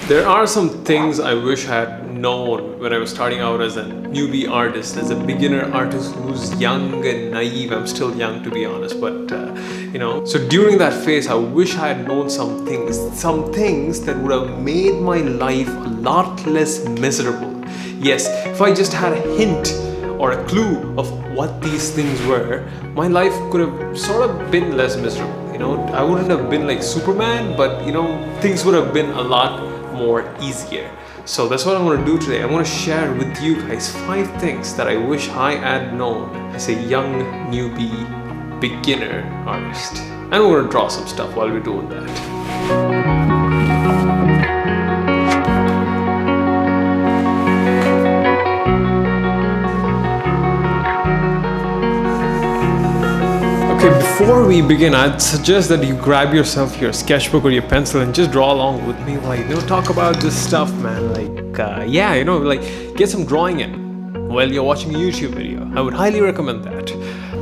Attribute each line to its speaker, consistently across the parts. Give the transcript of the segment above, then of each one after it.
Speaker 1: There are some things I wish I had known when I was starting out as a newbie artist, as a beginner artist who's young and naive. I'm still young, to be honest, but So during that phase, I wish I had known some things that would have made my life a lot less miserable. Yes, if I just had a hint or a clue of what these things were, my life could have sort of been less miserable. I wouldn't have been like Superman, but things would have been a lot more easier. So that's what I'm going to do today. I'm going to share with you guys 5 things that I wish I had known as a young newbie beginner artist. And we're going to draw some stuff while we're doing that. Okay, before we begin, I'd suggest that you grab yourself your sketchbook or your pencil and just draw along with me while I talk about this stuff, man. Get some drawing in while you're watching a YouTube video. I would highly recommend that.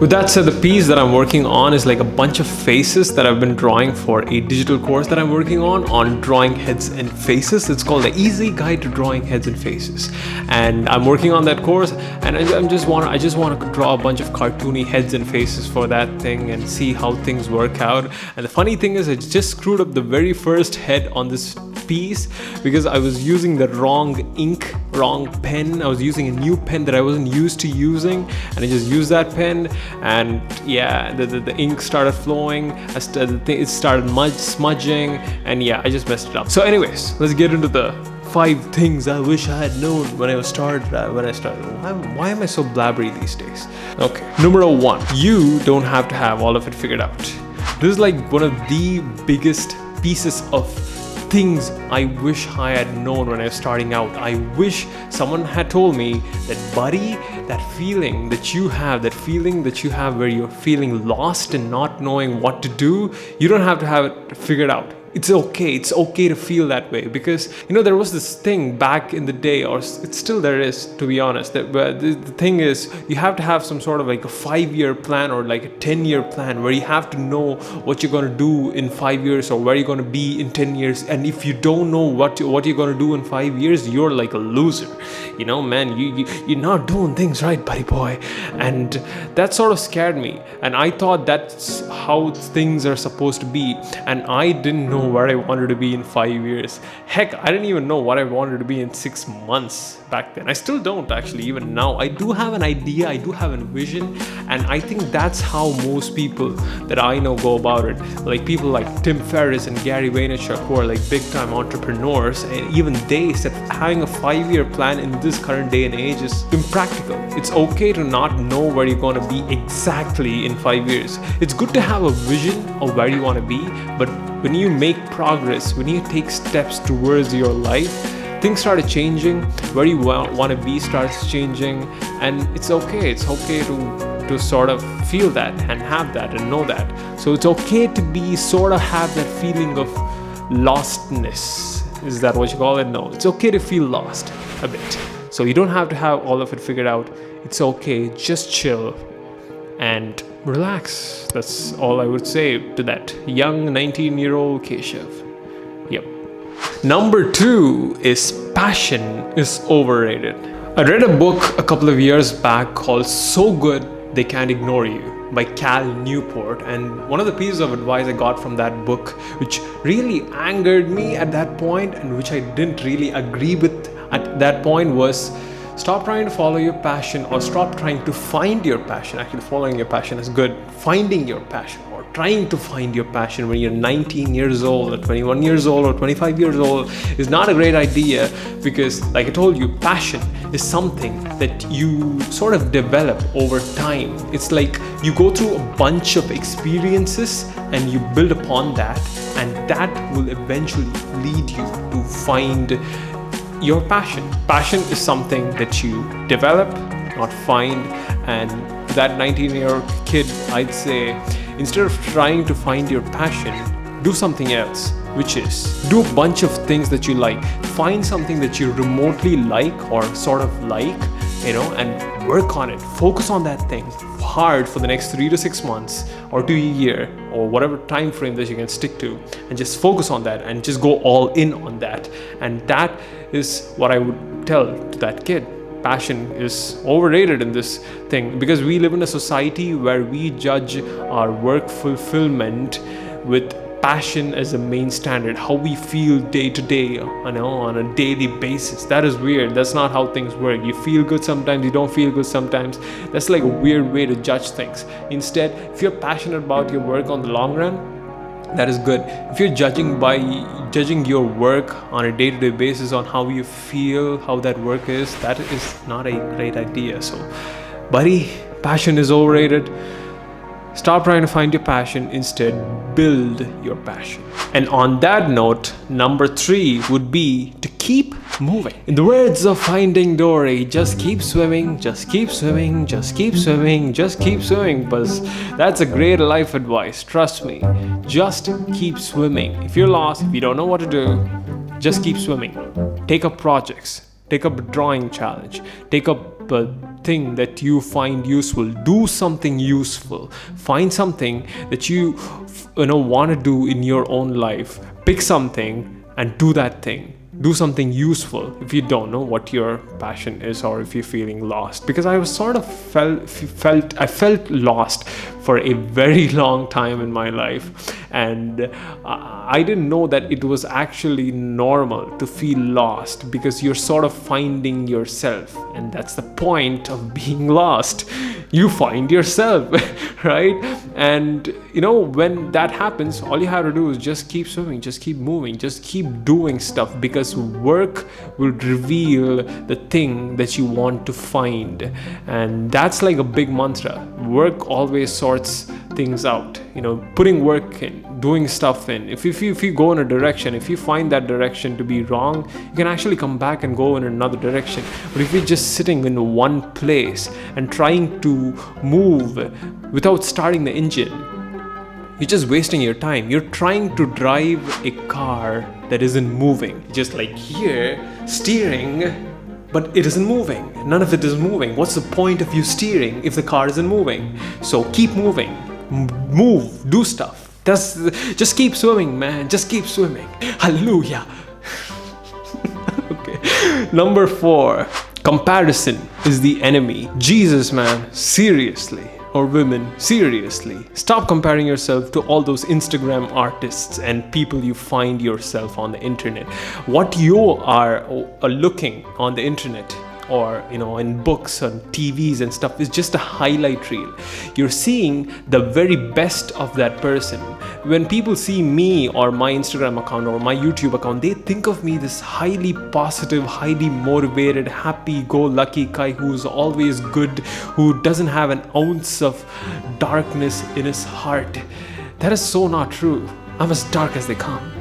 Speaker 1: With that said, the piece that I'm working on is like a bunch of faces that I've been drawing for a digital course that I'm working on drawing heads and faces. It's called The Easy Guide to Drawing Heads and Faces. And I'm working on that course, and I just want to draw a bunch of cartoony heads and faces for that thing and see how things work out. And the funny thing is, I just screwed up the very first head on this piece because I was using the wrong pen. I was using a new pen that I wasn't used to using, and I just used that pen, and yeah, the ink started flowing. It started smudging, and yeah, I just messed it up. So anyways, let's get into the 5 things I wish I had known when I started. Why am I so blabbery these days? Okay, number 1, you don't have to have all of it figured out. This is like one of the biggest pieces of things I wish I had known when I was starting out. I wish someone had told me that, buddy, that feeling that you have where you're feeling lost and not knowing what to do, you don't have to have it figured out. It's okay to feel that way, because there was this thing back in the day, or it's still there is, to be honest, that the thing is, you have to have some sort of like a 5-year plan or like a 10-year plan where you have to know what you're going to do in 5 years or where you're going to be in 10 years. And if you don't know what you're going to do in 5 years, you're like a loser. Man, you're not doing things right, buddy boy. And that sort of scared me, and I thought that's how things are supposed to be, and I didn't know where I wanted to be in 5 years. Heck, I didn't even know what I wanted to be in 6 months back then. I still don't, actually. Even now, I do have an idea, I do have a vision, and I think that's how most people that I know go about it. Like people like Tim Ferriss and Gary Vaynerchuk, who are like big time entrepreneurs, and even they said having a 5-year plan in this current day and age is impractical. It's okay to not know where you're going to be exactly in 5 years. It's good to have a vision of where you want to be, but when you make progress, when you take steps towards your life, things started changing. Where you want to be starts changing, and it's okay. It's okay to sort of feel that and have that and know that. So it's okay to sort of have that feeling of lostness. Is that what you call it? No, it's okay to feel lost a bit. So you don't have to have all of it figured out. It's okay. Just chill and relax. That's all I would say to that young 19-year-old Keshav. Yep. Number 2 is passion is overrated. I read a book a couple of years back called So Good They Can't Ignore You by Cal Newport, and one of the pieces of advice I got from that book, which really angered me at that point and which I didn't really agree with at that point, was stop trying to follow your passion, or stop trying to find your passion. Actually, following your passion is good. Finding your passion or trying to find your passion when you're 19 years old or 21 years old or 25 years old is not a great idea, because like I told you, passion is something that you sort of develop over time. It's like you go through a bunch of experiences and you build upon that, and that will eventually lead you to find your passion. Passion is something that you develop, not find. And to that 19-year-old kid, I'd say, instead of trying to find your passion, do something else, which is do a bunch of things that you like. Find something that you remotely like or sort of like, and work on it. Focus on that thing hard for the next 3 to 6 months or to a year or whatever time frame that you can stick to, and just focus on that and just go all in on that. And that is what I would tell to that kid. Passion is overrated in this thing, because we live in a society where we judge our work fulfillment with passion as a main standard, how we feel day to day, on a daily basis. That is weird. That's not how things work. You feel good sometimes, you don't feel good sometimes. That's like a weird way to judge things. Instead, if you're passionate about your work on the long run, that is good. If you're judging your work on a day-to-day basis on how you feel, how that work is, that is not a great idea. So, buddy, passion is overrated. Stop trying to find your passion. Instead, build your passion. And on that note, number 3 would be to keep moving. In the words of Finding Dory, just keep swimming, just keep swimming, just keep swimming, just keep swimming. But that's a great life advice. Trust me. Just keep swimming. If you're lost, if you don't know what to do, just keep swimming. Take up projects. Take up a drawing challenge. Take up a thing that you find useful. Do something useful. Find something that you want to do in your own life. Pick something and do that thing. Do something useful if you don't know what your passion is, or if you're feeling lost. Because I was sort of felt lost for a very long time in my life, and I didn't know that it was actually normal to feel lost, because you're sort of finding yourself, and that's the point of being lost. You find yourself, right? And when that happens, all you have to do is just keep swimming, just keep moving, just keep doing stuff, because work will reveal the thing that you want to find. And that's like a big mantra. Work always sorts things out. Putting work in, doing stuff in. If you go in a direction, if you find that direction to be wrong, you can actually come back and go in another direction. But if you're just sitting in one place and trying to move without starting the engine, you're just wasting your time. You're trying to drive a car that isn't moving. Just like here, steering, but it isn't moving. None of it is moving. What's the point of you steering if the car isn't moving? So keep moving. Move. Do stuff. Just keep swimming, man. Just keep swimming. Hallelujah. Okay. Number 4. Comparison is the enemy. Jesus, man. Seriously. Or women, seriously, stop comparing yourself to all those Instagram artists and people you find yourself on the internet. What you are looking on the internet, or in books, on TVs and stuff, is just a highlight reel. You're seeing the very best of that person. When people see me or my Instagram account or my YouTube account, they think of me this highly positive, highly motivated, happy-go-lucky guy who's always good, who doesn't have an ounce of darkness in his heart. That is so not true. I'm as dark as they come.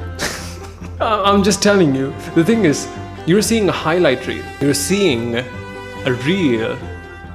Speaker 1: I'm just telling you. The thing is, you're seeing a highlight reel. You're seeing a reel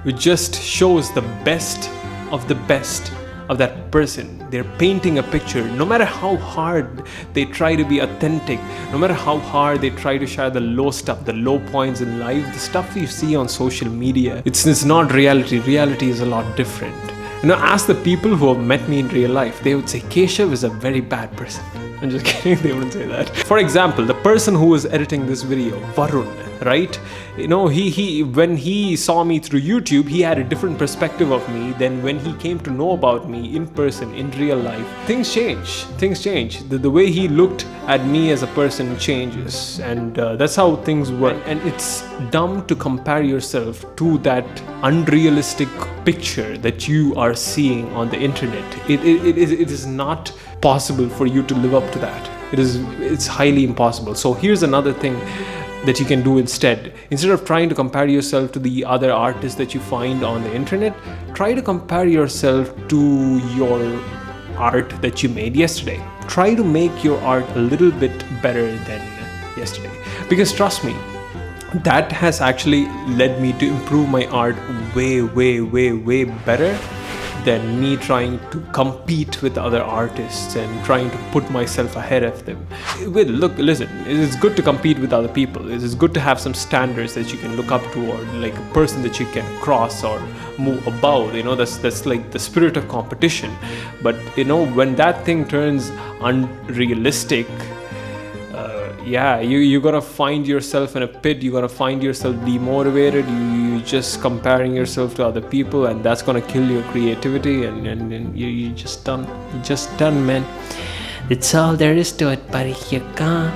Speaker 1: which just shows the best of that person. They're painting a picture. No matter how hard they try to be authentic, no matter how hard they try to share the low stuff, the low points in life, the stuff you see on social media, it's not reality. Reality is a lot different. Ask the people who have met me in real life. They would say Keshav is a very bad person. I'm just kidding, they wouldn't say that. For example, the person who was editing this video, Varun, right? He when he saw me through YouTube, he had a different perspective of me than when he came to know about me in person, in real life. Things change. The way he looked at me as a person changes, and that's how things work. And it's dumb to compare yourself to that unrealistic picture that you are seeing on the internet. It is not possible for you to live up to that. It's highly impossible. So here's another thing that you can do instead. Instead of trying to compare yourself to the other artists that you find on the internet, try to compare yourself to your art that you made yesterday. Try to make your art a little bit better than yesterday. Because trust me, that has actually led me to improve my art way better than me trying to compete with other artists and trying to put myself ahead of them. Well, look, listen, it's good to compete with other people. It is good to have some standards that you can look up to, or like a person that you can cross or move above. That's like the spirit of competition. But when that thing turns unrealistic, you're gonna find yourself in a pit. You're gonna find yourself demotivated. You just comparing yourself to other people, and that's gonna kill your creativity, and you just done. You just done, man. That's all there is to it, buddy. You can't.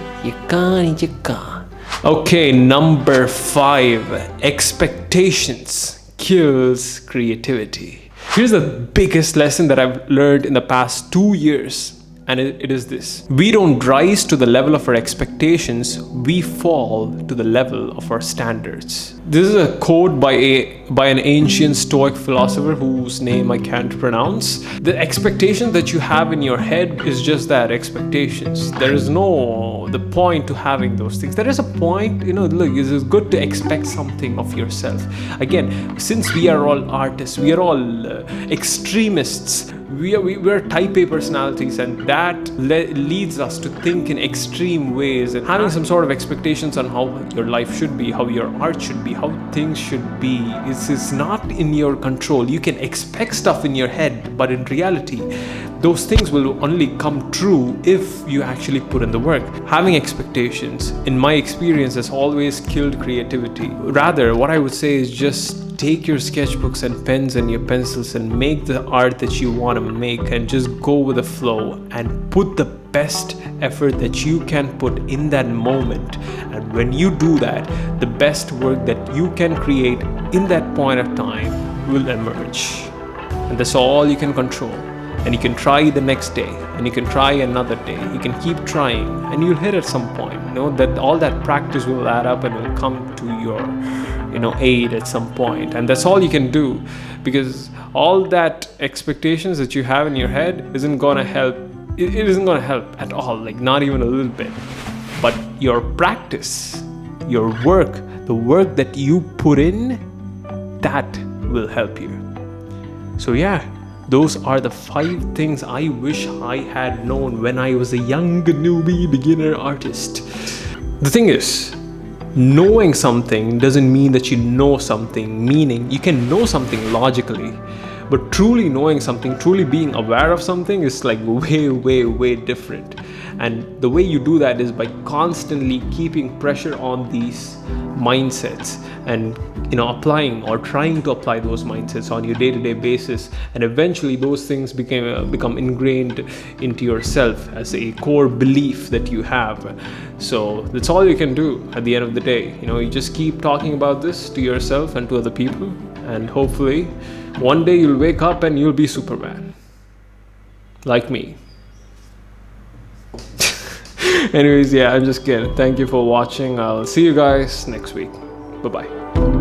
Speaker 1: Okay, number 5. Expectations kills creativity. Here's the biggest lesson that I've learned in the past 2 years. And it is this: we don't rise to the level of our expectations, we fall to the level of our standards. This is a quote by an ancient Stoic philosopher whose name I can't pronounce. The expectation that you have in your head is just that, expectations. There is no the point to having those things. There is a point, look, it is good to expect something of yourself. Again, since we are all artists, we are all extremists. We're type A personalities, and that leads us to think in extreme ways, and having some sort of expectations on how your life should be, how your art should be, how things should be, is not in your control. You can expect stuff in your head, but in reality, those things will only come true if you actually put in the work. Having expectations, in my experience, has always killed creativity. Rather, what I would say is just take your sketchbooks and pens and your pencils and make the art that you want to make, and just go with the flow and put the best effort that you can put in that moment. And when you do that, the best work that you can create in that point of time will emerge. And that's all you can control. And you can try the next day, and you can try another day. You can keep trying, and you'll hit at some point. That all that practice will add up and will come to your aid at some point. And that's all you can do, because all that expectations that you have in your head isn't gonna help. It isn't gonna help at all, like not even a little bit. But your practice, your work, the work that you put in, that will help you. So those are the 5 things I wish I had known when I was a young newbie beginner artist. The thing is, knowing something doesn't mean that you know something, meaning you can know something logically, but truly knowing something, truly being aware of something is like way different. And the way you do that is by constantly keeping pressure on these mindsets, and applying or trying to apply those mindsets on your day-to-day basis, and eventually those things become ingrained into yourself as a core belief that you have. So that's all you can do at the end of the day. You just keep talking about this to yourself and to other people, and hopefully one day you'll wake up and you'll be Superman, like me. Anyways, I'm just kidding. Thank you for watching. I'll see you guys next week. Bye-bye.